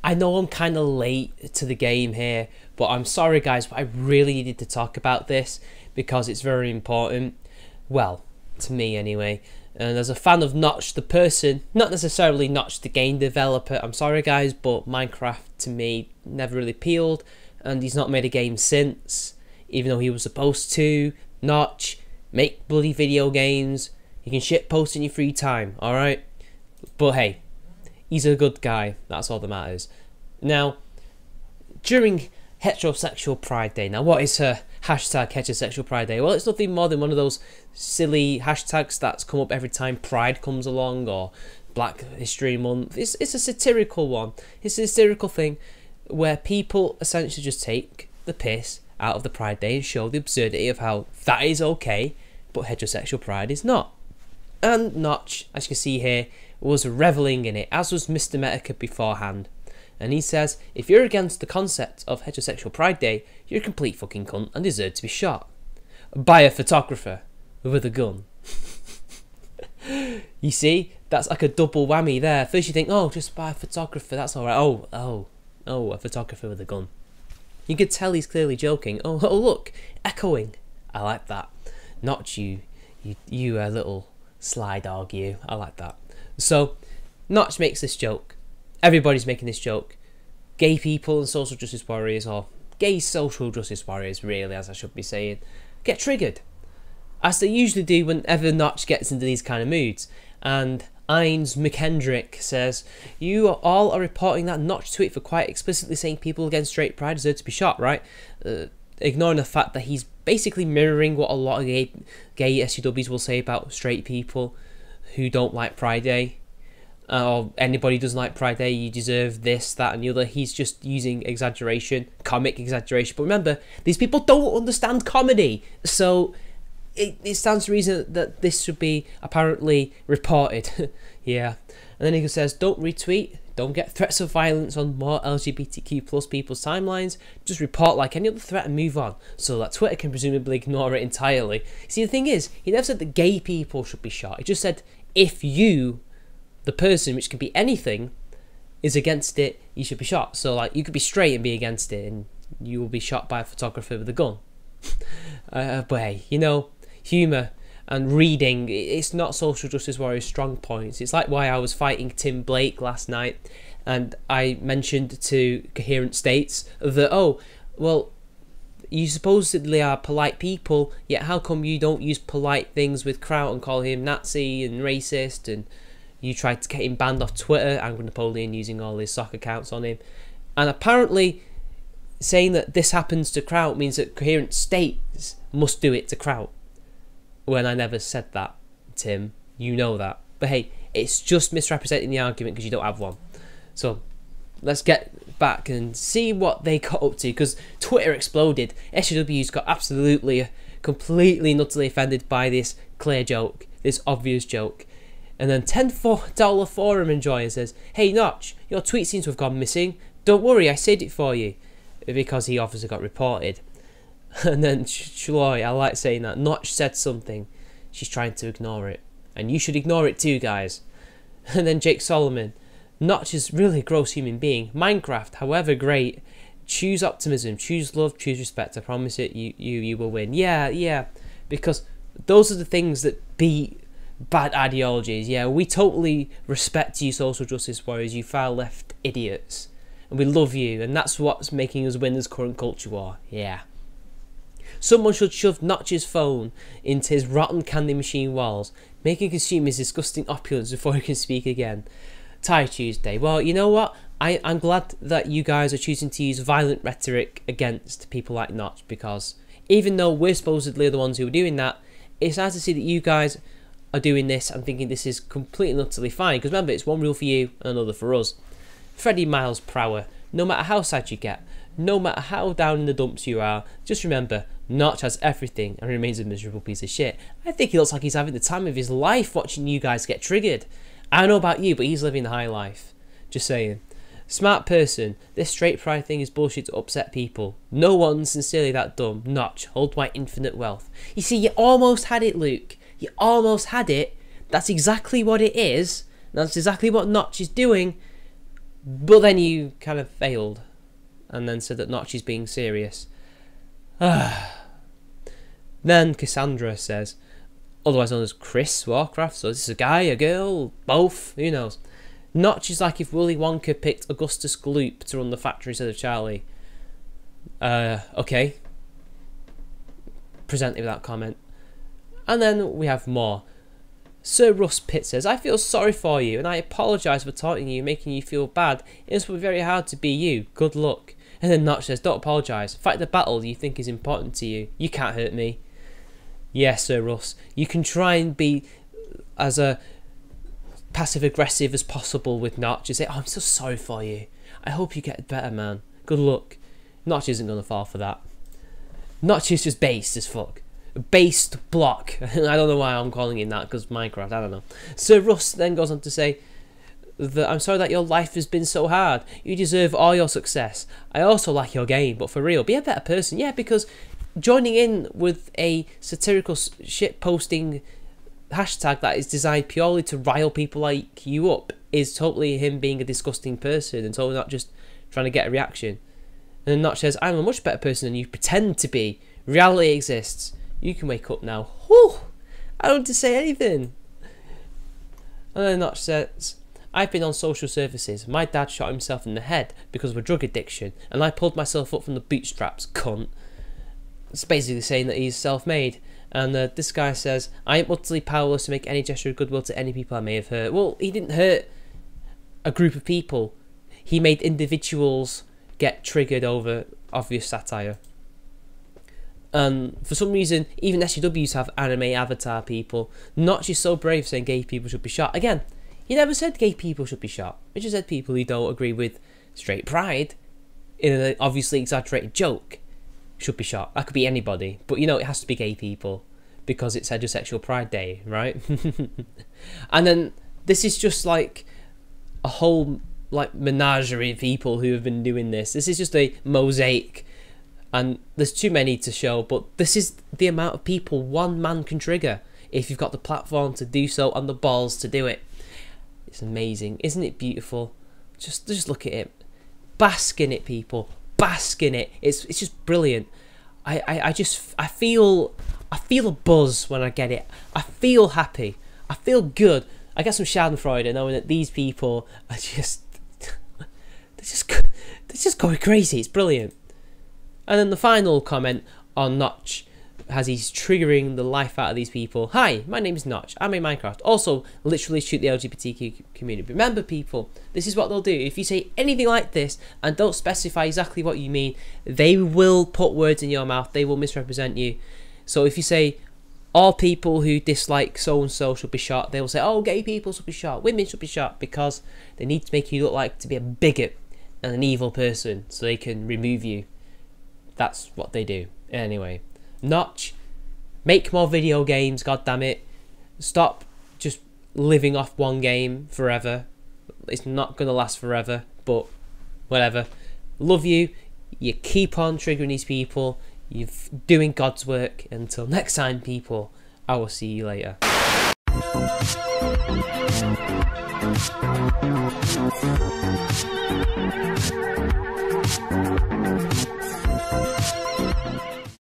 I know I'm kind of late to the game here, but I'm sorry guys, but I really needed to talk about this because it's very important. Well, to me anyway. And as a fan of Notch the person, not necessarily Notch the game developer, I'm sorry guys, but Minecraft to me never really appealed, and he's not made a game since, even though he was supposed to. Notch, make bloody video games, you can shitpost in your free time, alright? But hey, he's a good guy, that's all that matters. Now, during Heterosexual Pride Day, now what is her hashtag Heterosexual Pride Day? Well, it's nothing more than one of those silly hashtags that's come up every time Pride comes along or Black History Month. It's a satirical one. It's a satirical thing where people essentially just take the piss out of the Pride Day and show the absurdity of how that is okay, but heterosexual pride is not. And Notch, as you can see here, was revelling in it, as was Mr. Metica beforehand. And he says, if you're against the concept of Heterosexual Pride Day, you're a complete fucking cunt and deserve to be shot. By a photographer with a gun. You see, that's like a double whammy there. First you think, oh, just by a photographer, that's alright. Oh, a photographer with a gun. You could tell he's clearly joking. Oh look, echoing. I like that. Not you a little sly dog, you. I like that. So, Notch makes this joke. Everybody's making this joke. Gay people and social justice warriors, or gay social justice warriors, really, as I should be saying, get triggered, as they usually do whenever Notch gets into these kind of moods. And Ines McKendrick says, you all are reporting that Notch tweet for quite explicitly saying people against straight pride deserve to be shot, right? Ignoring the fact that he's basically mirroring what a lot of gay SJWs will say about straight people who don't like Pride Day. Or anybody who doesn't like Pride Day, you deserve this, that and the other. He's just using exaggeration, comic exaggeration. But remember, these people don't understand comedy. So it stands to reason that this should be apparently reported. Yeah. And then he says, don't retweet, don't get threats of violence on more LGBTQ plus people's timelines, just report like any other threat and move on, so that Twitter can presumably ignore it entirely. See, the thing is, he never said that gay people should be shot. He just said, if you, the person, which can be anything, is against it, you should be shot. So like, you could be straight and be against it, and you will be shot by a photographer with a gun. But hey, you know, humour and reading, it's not social justice warriors' strong points. It's like why I was fighting Tim Blake last night, and I mentioned to Coherent States that, oh, well, you supposedly are polite people, yet how come you don't use polite things with Kraut and call him Nazi and racist, and you tried to get him banned off Twitter, Angry Napoleon, using all his sock accounts on him. And apparently saying that this happens to Kraut means that Coherent States must do it to Kraut. When I never said that, Tim. You know that. But hey, it's just misrepresenting the argument because you don't have one. So let's get back and see what they got up to, because Twitter exploded. SJWs got absolutely, completely and utterly offended by this clear joke, this obvious joke. And then $10 forum enjoyer says, hey Notch, your tweet seems to have gone missing. Don't worry, I saved it for you. Because he obviously got reported. And then Shloy, I like saying that, Notch said something, she's trying to ignore it. And you should ignore it too, guys. And then Jake Solomon, Notch is really a gross human being. Minecraft, however great, choose optimism, choose love, choose respect. I promise it, you will win. Yeah, because those are the things that beat bad ideologies. Yeah, we totally respect you, social justice warriors, you far left idiots. And we love you, and that's what's making us win this current culture war. Yeah. Someone should shove Notch's phone into his rotten candy machine walls, make him consume his disgusting opulence before he can speak again. Tie Tuesday. Well, you know what? I'm glad that you guys are choosing to use violent rhetoric against people like Notch, because even though we're supposedly the ones who are doing that, it's nice to see that you guys are doing this and thinking this is completely and utterly fine. Because remember, it's one rule for you and another for us. Freddie Miles Prower, no matter how sad you get, no matter how down in the dumps you are, just remember, Notch has everything and remains a miserable piece of shit. I think he looks like he's having the time of his life watching you guys get triggered. I don't know about you, but he's living the high life. Just saying. Smart person, this straight pride thing is bullshit to upset people. No one's sincerely that dumb. Notch, hold my infinite wealth. You see, you almost had it, Luke. You almost had it. That's exactly what it is. That's exactly what Notch is doing. But then you kind of failed, and then said that Notch is being serious. Then Cassandra says, otherwise known as Chris Warcraft, so is this a guy, a girl, both, who knows? Notch is like if Willy Wonka picked Augustus Gloop to run the factory instead of Charlie. Okay. Presented with that comment. And then we have more. Sir Russ Pitt says, I feel sorry for you and I apologise for taunting you, making you feel bad. It must be very hard to be you. Good luck. And then Notch says, don't apologise. Fight the battle you think is important to you. You can't hurt me. Yes, Sir Russ. You can try and be as passive-aggressive as possible with Notch and say, oh, I'm so sorry for you. I hope you get better, man. Good luck. Notch isn't going to fall for that. Notch is just based as fuck. Based block. I don't know why I'm calling him that, because Minecraft, I don't know. Sir Russ then goes on to say that I'm sorry that your life has been so hard. You deserve all your success. I also like your game, but for real, be a better person. Yeah, because joining in with a satirical shit posting hashtag that is designed purely to rile people like you up is totally him being a disgusting person and totally not just trying to get a reaction. And then Notch says, I'm a much better person than you pretend to be. Reality exists. You can wake up now. Whew! I don't want to say anything. And then Notch says, I've been on social services. My dad shot himself in the head because of a drug addiction, and I pulled myself up from the bootstraps, cunt. It's basically saying that he's self-made. And this guy says, I am utterly powerless to make any gesture of goodwill to any people I may have hurt. Well, he didn't hurt a group of people. He made individuals get triggered over obvious satire. And for some reason, even SJWs have anime avatar people. Notch is so brave saying gay people should be shot. Again, he never said gay people should be shot. He just said people who don't agree with straight pride, in an obviously exaggerated joke, should be shot. That could be anybody. But you know, it has to be gay people because it's Heterosexual Pride Day, right? And then this is just like a whole like menagerie of people who have been doing this. This is just a mosaic. And there's too many to show, but this is the amount of people one man can trigger if you've got the platform to do so and the balls to do it. It's amazing. Isn't it beautiful? Just look at it. Bask in it, people. Bask in it. It's just brilliant. I feel a buzz when I get it. I feel happy. I feel good. I get some schadenfreude knowing that these people are just they're just going crazy. It's brilliant. And then the final comment on Notch, as he's triggering the life out of these people. Hi, my name is Notch. I'm in Minecraft. Also, literally shoot the LGBTQ community. Remember, people, this is what they'll do. If you say anything like this and don't specify exactly what you mean, they will put words in your mouth. They will misrepresent you. So if you say, all people who dislike so-and-so should be shot, they will say, oh, gay people should be shot. Women should be shot, because they need to make you look like to be a bigot and an evil person so they can remove you. That's what they do. Anyway, Notch, make more video games, goddammit. Stop just living off one game forever. It's not going to last forever, but whatever. Love you. You keep on triggering these people. You're doing God's work. Until next time, people, I will see you later.